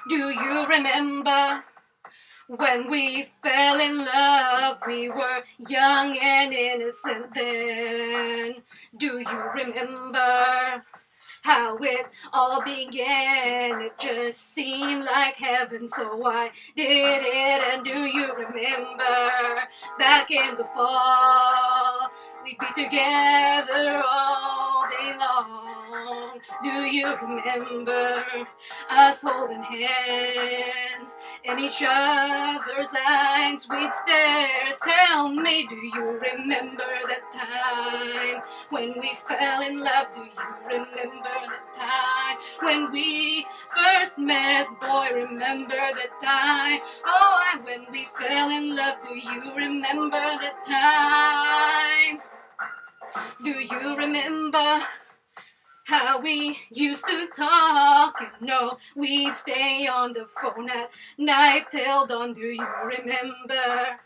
Do you remember when we fell in love? We were young and innocent then. Do you remember how it all began? It just seemed like heaven, so I did it. And do you remember back in the fall, we'd be together all day long? Do you remember us holding hands in each other's eyes? We'd stare. Tell me, do you remember that time when we fell in love? Do you remember the time when we first met? Boy, remember the time. Oh, when we fell in love. Do you remember the time? Do you remember how we used to talk? You know, we'd stay on the phone at night till dawn. Do you remember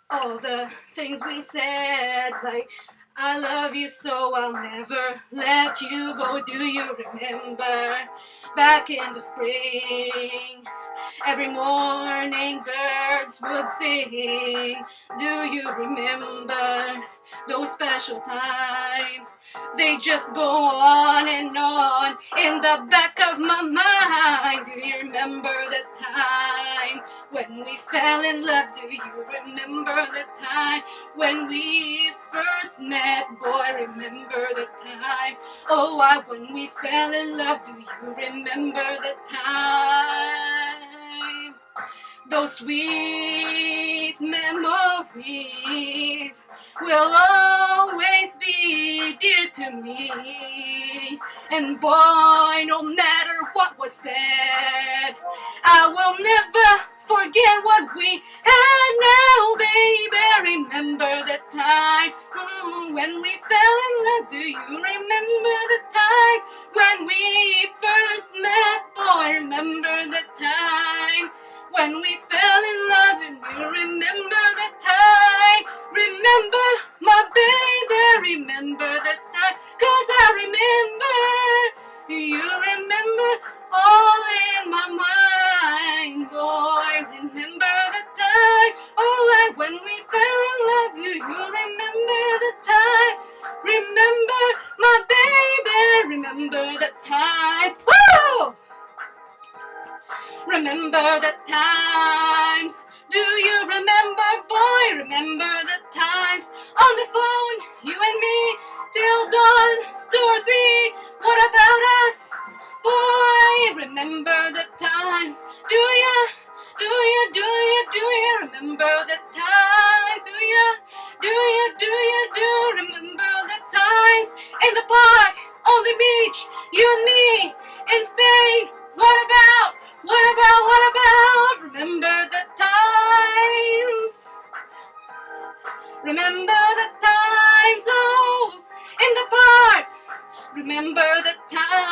all the things we said, like I love you so I'll never let you go? Do you remember back in the spring, every morning birds would sing? Do you remember those special times? They just go on and on in the back of my mind. Do you remember the time when we fell in love? Do you remember the time when we first met? Boy, remember the time. Oh, when we fell in love. Do you remember the time? Those sweet memories will always be dear to me. And boy, no matter what was said, I will never forget what we had now, baby. Remember the time when we fell in love. Do you remember the time when we first met? Boy, remember the time when we fell in love. And you remember the time. Remember, my baby, remember the time. 'Cause I remember, you remember all in my mind. Boy, remember the time. Oh, when we fell in love. You remember the time. Remember, my baby, remember the times. Woo! Remember the times. Do you remember, boy? Remember the times on the phone, you and me, till dawn, 2 or 3. What about us, boy? Remember the times. Do you remember the time? Do you remember the times in the park, on the beach, you and me, in Spain? What about? Remember the times. Remember the times, oh, in the park. Remember the times.